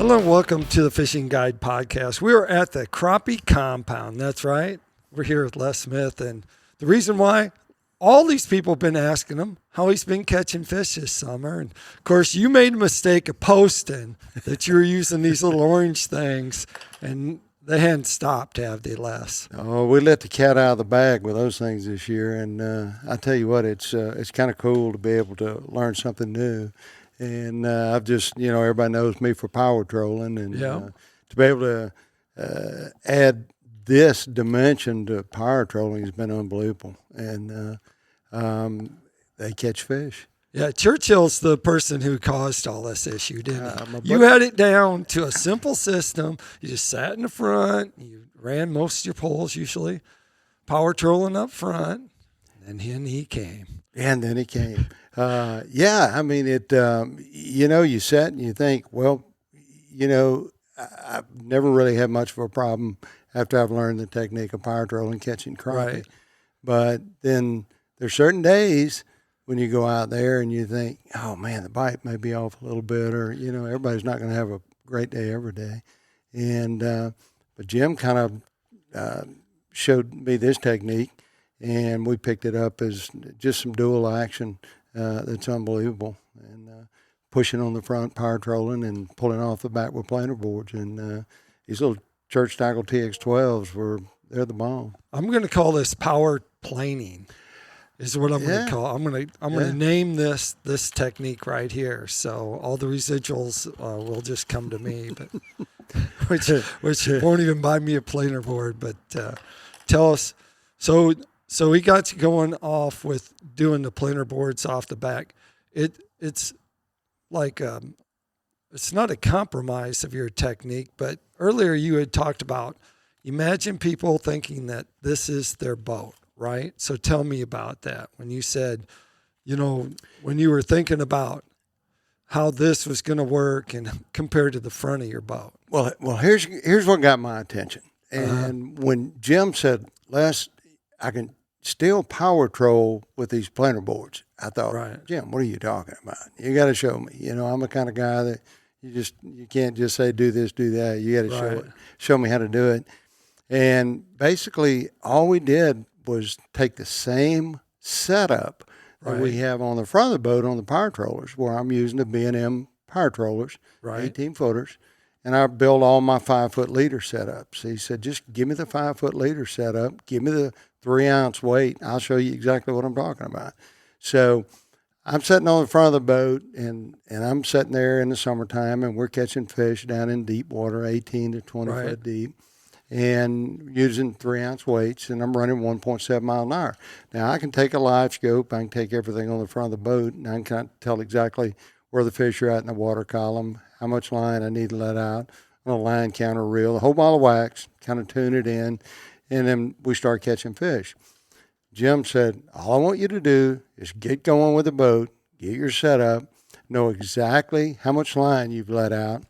Hello and welcome to the Fishing Guide Podcast. We are at the Crappie compound. That's right. We're here with Les Smith. And the reason why, all these people have been asking him how he's been catching fish this summer. And of course, you made a mistake of posting that you were using these little orange things, and they hadn't stopped, have they, Les? Oh, we let the cat out of the bag with those things this year. And I tell you what, it's kind of cool to be able to learn something new. And I've just, everybody knows me for power trolling, and to be able to add this dimension to power trolling has been unbelievable. And they catch fish. Yeah, Churchill's the person who caused all this issue, didn't he? You had it down to a simple system. You just sat in the front. You ran most of your poles usually, power trolling up front, and then he came. And then he came. I mean, you sit and you think, well, I've never really had much of a problem after I've learned the technique of power trolling, catching crappie. Right. But then there's certain days when you go out there and you think, oh, man, the bite may be off a little bit, or, everybody's not going to have a great day every day. And but Jim kind of showed me this technique, and we picked it up as just some dual action that's unbelievable. And pushing on the front, power trolling, and pulling off the back with planer boards. And these little church tackle TX12s they're the bomb. I'm going to call this power planing. Is what I'm going to call. I'm going to name this technique right here. So all the residuals will just come to me, but which won't even buy me a planer board. But tell us. So he got you going off with doing the planer boards off the back. It's like it's not a compromise of your technique, but earlier you had talked about, imagine people thinking that this is their boat, right? So tell me about that. When you said, when you were thinking about how this was going to work and compared to the front of your boat. Well, here's what got my attention. And when Jim said, Les, I can still power troll with these planer boards, I thought, right. Jim, what are you talking about? You got to show me. I'm the kind of guy that you can't just say do this, do that. You got to show me how to do it. And basically, all we did was take the same setup that we have on the front of the boat on the power trollers, where I'm using the B&M power trollers, 18 footers, and I built all my 5-foot leader setups. He said, just give me the 5-foot leader setup, give me the 3-ounce weight, I'll show you exactly what I'm talking about. So I'm sitting on the front of the boat, and I'm sitting there in the summertime, and we're catching fish down in deep water, 18 to 20 foot deep, and using 3-ounce weights, and I'm running 1.7 mile an hour. Now, I can take a live scope, I can take everything on the front of the boat, and I can kind of tell exactly where the fish are at in the water column, how much line I need to let out on a line counter reel, a whole ball of wax, kind of tune it in, and then we start catching fish. Jim said, all I want you to do is get going with the boat, get your setup, know exactly how much line you've let out,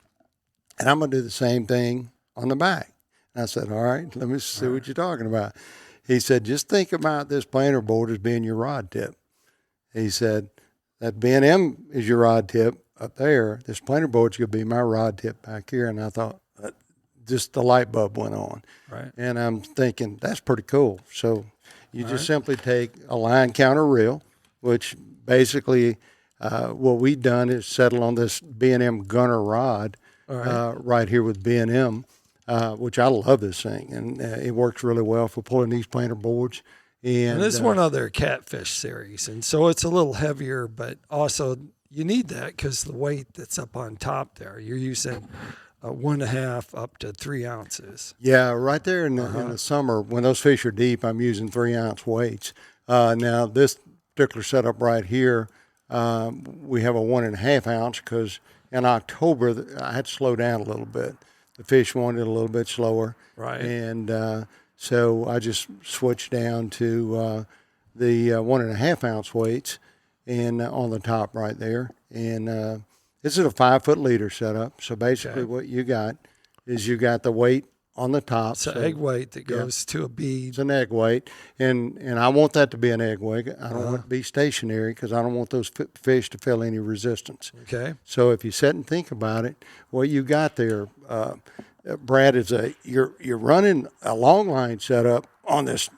and I'm going to do the same thing on the back. And I said, all right, let me see what you're talking about. He said, just think about this planer board as being your rod tip. He said, that B&M is your rod tip up there. This planer board's going to be my rod tip back here. And I thought, just the light bulb went on. Right. And I'm thinking, that's pretty cool. So you just simply take a line counter reel, which basically what we've done is settle on this B&M gunner rod right here with B&M, which I love this thing. And it works really well for pulling these planer boards. And this is one of their catfish series. And so it's a little heavier, but also you need that because the weight that's up on top there, you're using 1.5 up to 3 ounces. Yeah, right there in the summer when those fish are deep, I'm using 3-ounce weights. Now this particular setup right here, we have a 1.5 ounce because in October I had to slow down a little bit. The fish wanted a little bit slower, right? And so I just switched down to the 1.5 ounce weights, and on the top right there, and this is a 5-foot leader setup. So basically, what you got is you got the weight on the top. It's an egg weight that goes to a bead. It's an egg weight, and I want that to be an egg weight. I don't want it to be stationary because I don't want those fish to feel any resistance. Okay. So if you sit and think about it, what you got there, Brad, is you're running a long line setup on this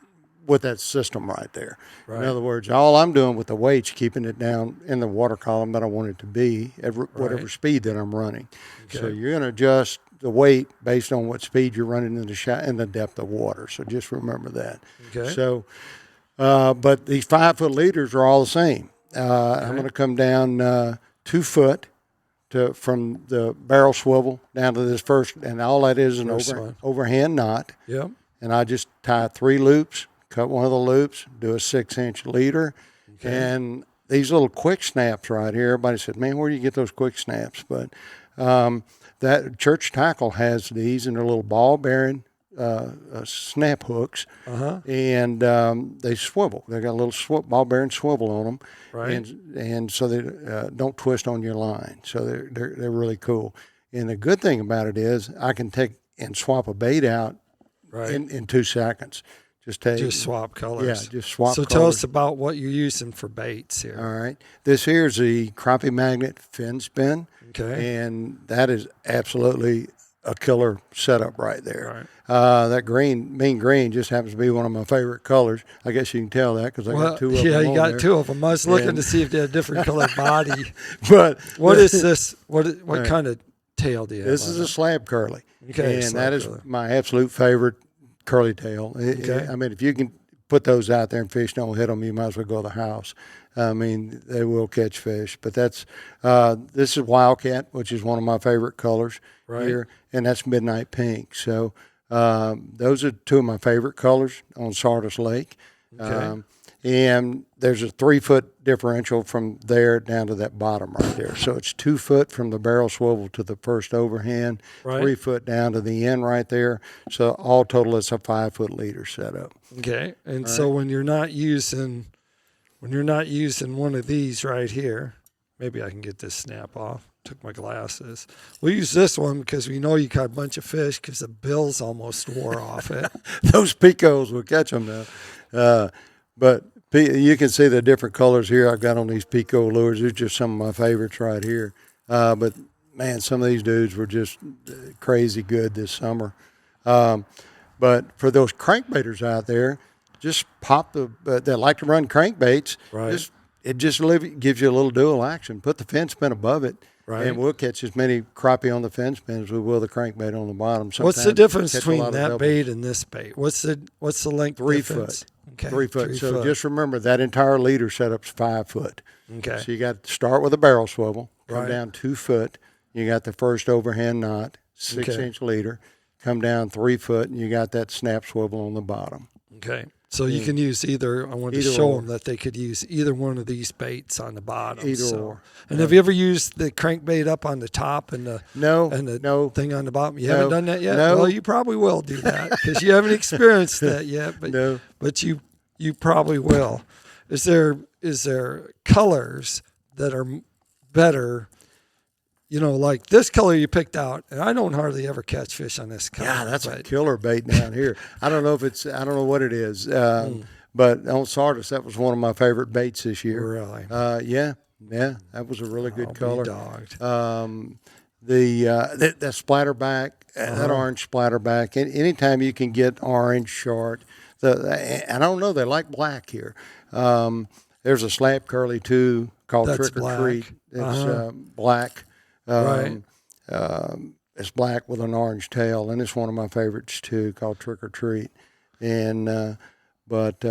with that system right there. Right. In other words, all I'm doing with the weight's keeping it down in the water column that I want it to be at whatever speed that I'm running. Okay. So you're going to adjust the weight based on what speed you're running in the depth of water. So just remember that. Okay. So, but these 5 foot leaders are all the same. I'm going to come down 2 foot from the barrel swivel down to this first, and all that is an overhand knot. Yep. And I just tie 3 loops. Cut one of the loops, do a 6-inch leader, and these little quick snaps right here. Everybody said, "Man, where do you get those quick snaps?" But that Church Tackle has these, and they're little ball bearing snap hooks, and they swivel. They got a little ball bearing swivel on them, right? And so they don't twist on your line. So they're really cool. And the good thing about it is I can take and swap a bait out in 2 seconds. Just swap colors. Yeah, just swap colors. So tell us about what you're using for baits here. All right. This here is the Crappie Magnet Fin Spin. Okay. And that is absolutely a killer setup right there. Right. That mean green just happens to be one of my favorite colors. I guess you can tell that because I got 2 of them. Yeah, you got there. 2 of them. I was looking to see if they had a different colored body. But what is this? What kind of tail do you have? This is a slab curly. Okay. And that is my absolute favorite curly tail. I mean, if you can put those out there and fish don't hit them, you might as well go to the house. I mean, they will catch fish. But this is Wildcat, which is one of my favorite colors here, and that's Midnight Pink. So those are 2 of my favorite colors on Sardis Lake. Okay. And there's a 3 foot differential from there down to that bottom right there. So it's 2 foot from the barrel swivel to the first overhand, 3 foot down to the end right there. So all total, it's a 5 foot leader setup. Okay. And so when you're not using one of these right here, maybe I can get this snap off. Took my glasses. We'll use this one because we know you caught a bunch of fish because the bills almost wore off it. Those Picos will catch them now. But you can see the different colors here I've got on these PICO Lures. These are just some of my favorites right here. But, man, some of these dudes were just crazy good this summer. But for those crankbaiters out there, just pop that like to run crankbaits. Right. It just gives you a little dual action. Put the fin spin above it. Right. And we'll catch as many crappie on the fin spin as we will the crankbait on the bottom. What's the difference between that bait and this bait? What's the length 3 difference? Foot. Okay. 3 foot. So just remember that entire leader setup's 5 foot. Okay. So you got to start with a barrel swivel, come down 2 foot. You got the first overhand knot, 6-inch leader, come down 3 foot, and you got that snap swivel on the bottom. Okay. So you can use either. I wanted to show them that they could use either one of these baits on the bottom. Either or. And have you ever used the crankbait up on the top and the thing on the bottom? You haven't done that yet? No. Well, you probably will do that because you haven't experienced that yet. But but you probably will. Is there colors that are better? You know, like this color you picked out, and I don't hardly ever catch fish on this color. Yeah, that's a killer bait down here. I don't know what it is, but on Sardis, that was one of my favorite baits this year. Really? Yeah, that was a really good color. Dogged. That splatterback, that orange splatterback, and anytime you can get orange short, I don't know, they like black here. There's a slab curly too called Trick or Treat. It's black. It's black with an orange tail, and it's one of my favorites too, called Trick or Treat. And but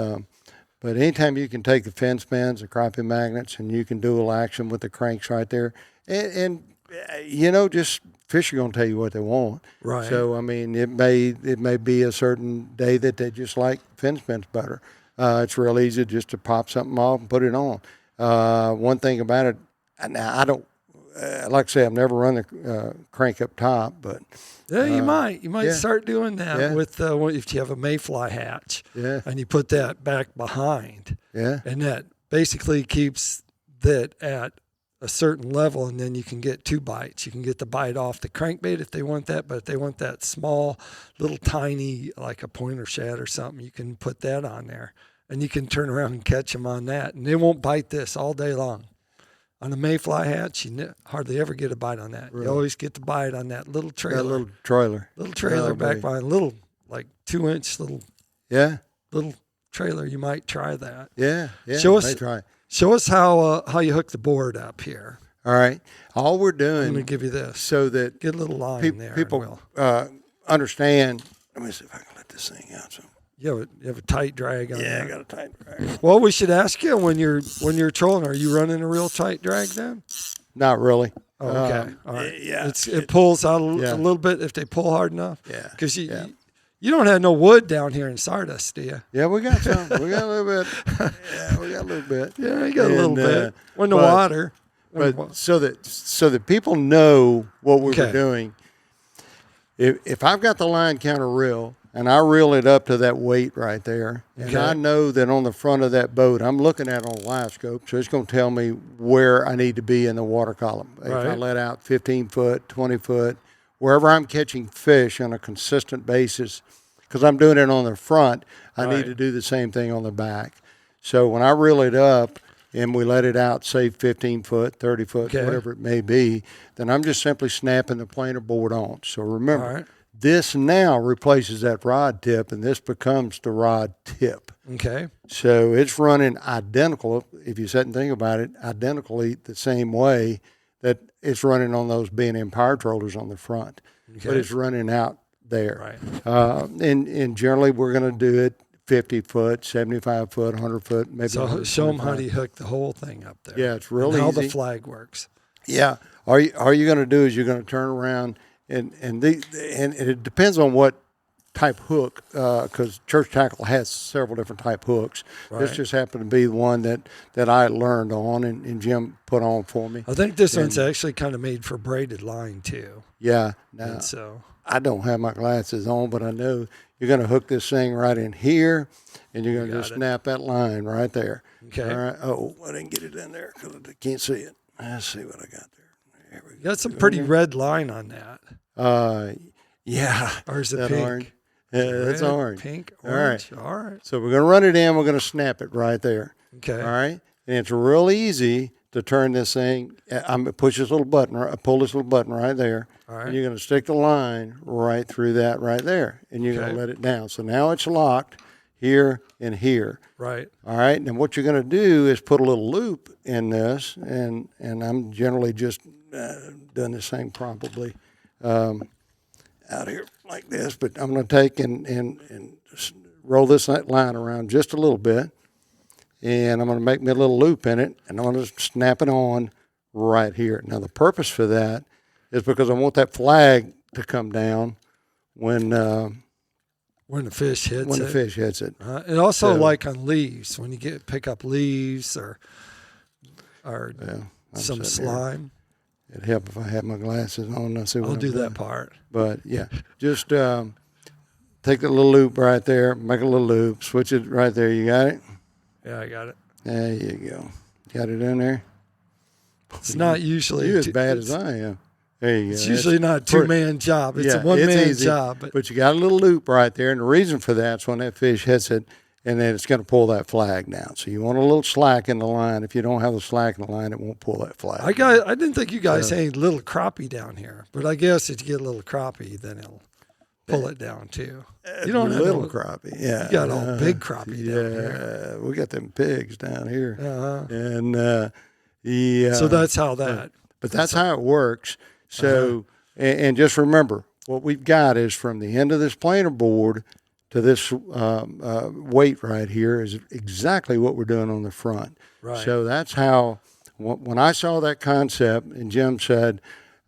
anytime you can take the fin spins, the crappie magnets, and you can dual action with the cranks right there, and you know, just fish are going to tell you what they want. Right. So I mean, it may be a certain day that they just like fin spins better. It's real easy just to pop something off and put it on. One thing about it, now I don't. Like I say, I've never run the crank up top, but you might start doing that with if you have a mayfly hatch, and you put that back behind, and that basically keeps that at a certain level, and then you can get 2 bites. You can get the bite off the crankbait if they want that, but if they want that small, little tiny, like a pointer shad or something, you can put that on there, and you can turn around and catch them on that, and they won't bite this all day long. On a mayfly hatch, you hardly ever get a bite on that. Really? You always get the bite on that little trailer. That little trailer. Little trailer back behind, little, like 2-inch little trailer. You might try that. Yeah. Show us, try. Show us how you hook the board up here. All right. All we're doing. I'm going to give you this. So that get a little line there. People understand. Let me see if I can let this thing out. You have a tight drag on Yeah, that. I got a tight drag. Well, we should ask you when you're trolling. Are you running a real tight drag then? Not really. Oh, okay. All right. Yeah. It pulls out a little bit if they pull hard enough. Yeah. Because you don't have no wood down here in Sardis, do you? Yeah, we got some. We got a little bit. Yeah, we got a little bit. Yeah, you got a little bit. When the water. But so that people know what we were doing. If I've got the line counter reel and I reel it up to that weight right there, and I know that on the front of that boat, I'm looking at it on a live scope, so it's going to tell me where I need to be in the water column. If I let out 15 foot, 20 foot, wherever I'm catching fish on a consistent basis, because I'm doing it on the front, I need to do the same thing on the back. So when I reel it up and we let it out, say 15 foot, 30 foot, whatever it may be, then I'm just simply snapping the planer board on. So remember, this now replaces that rod tip, and this becomes the rod tip. Okay. So it's running identical, if you sit and think about it, identically the same way that it's running on those B&M power trollers on the front. Okay. But it's running out there. Right. And generally we're going to do it 50 foot, 75 foot, 100 foot, maybe. So show them how do you hook the whole thing up there. Yeah, it's really easy. How the flag works. Yeah. All you're going to do is you're going to turn around, and it depends on what type hook, because Church Tackle has several different type hooks. Right. This just happened to be the one that I learned on and Jim put on for me. I think this one's actually kind of made for braided line too. Yeah. Now, so I don't have my glasses on, but I know you're going to hook this thing right in here, and you're going to just snap that line right there. Okay. All right. Oh, I didn't get it in there because I can't see it. Let's see what I got there. There we go. You got some pretty red line on that. Yeah. Or is it pink? Orange. Yeah, it's orange. Pink, orange. All right. So we're going to run it in. We're going to snap it right there. Okay. All right. And it's real easy to turn this thing. I'm going to push this little button, pull this little button right there. All right. And you're going to stick the line right through that right there. And you're going to let it down. So now it's locked here and here. Right. All right. And what you're going to do is put a little loop in this. And I'm generally just done this thing probably out here like this. But I'm going to take and roll this line around just a little bit. And I'm going to make me a little loop in it. And I'm going to snap it on right here. Now, the purpose for that is because I want that flag to come down when the fish hits it. When the fish hits it. And also like on leaves, when you pick up leaves or some slime. It'd help if I had my glasses on. I'll do that part. But yeah, just take the little loop right there, make a little loop, switch it right there. You got it? Yeah, I got it. There you go. Got it in there? It's not usually as bad as I am. There you go. It's usually not a two-man job. It's a one-man job. But you got a little loop right there, and the reason for that is when that fish hits it, and then it's going to pull that flag down. So you want a little slack in the line. If you don't have the slack in the line, it won't pull that flag. I didn't think you guys had any little crappie down here, but I guess if you get a little crappie, then it'll pull it down too. You don't have little crappie. Yeah, you got all big crappie down here. Yeah, we got them pigs down here, and So that's how that. But that's how it works. So and just remember, what we've got is from the end of this planer board to this weight right here is exactly what we're doing on the front. Right. So that's how, when I saw that concept and Jim said,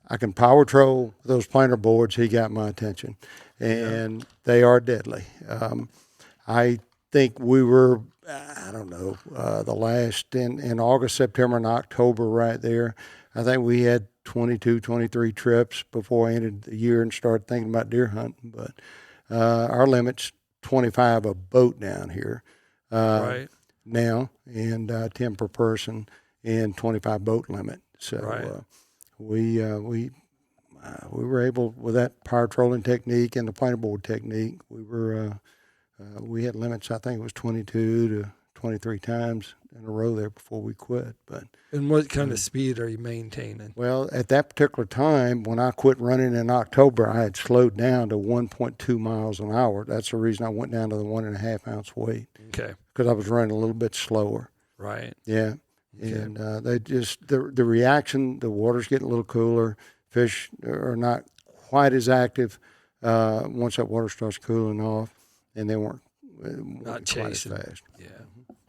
I can power troll those planer boards, he got my attention. And they are deadly. I think we were, I don't know, the last in August, September, and October right there, I think we had 22, 23 trips before I ended the year and started thinking about deer hunting. But our limit's 25 a boat down here now, and 10 per person and 25 boat limit. So we were able, with that power trolling technique and the planer board technique, we had limits. I think it was 22 to 23 times in a row there before we quit. And what kind of speed are you maintaining? Well, at that particular time, when I quit running in October, I had slowed down to 1.2 miles an hour. That's the reason I went down to the 1.5 ounce weight. Okay. Because I was running a little bit slower. Right. Yeah. Okay. And they just, the reaction, the water's getting a little cooler. Fish are not quite as active once that water starts cooling off, and they weren't not quite as chasing fast. Yeah.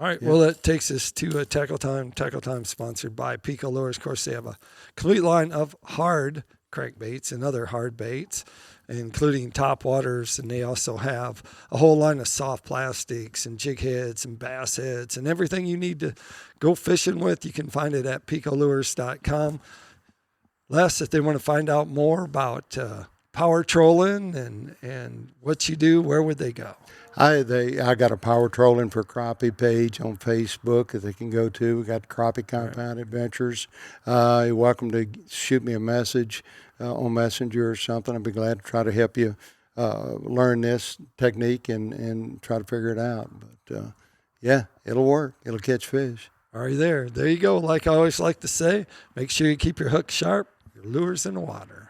All right. Yeah. Well, that takes us to Tackle Time. Tackle Time sponsored by PICO Lures. Of course, they have a complete line of hard crankbaits and other hard baits, including top waters, and they also have a whole line of soft plastics and jig heads and bass heads and everything you need to go fishing with. You can find it at PicoLures.com. Les, if they want to find out more about power trolling and what you do, where would they go? I got a power trolling for crappie page on Facebook that they can go to. We got Crappie Compound Adventures. You're welcome to shoot me a message on Messenger or something. I'd be glad to try to help you learn this technique and try to figure it out. But yeah, it'll work. It'll catch fish. Are you there? There you go. Like I always like to say, make sure you keep your hook sharp, your lures in the water.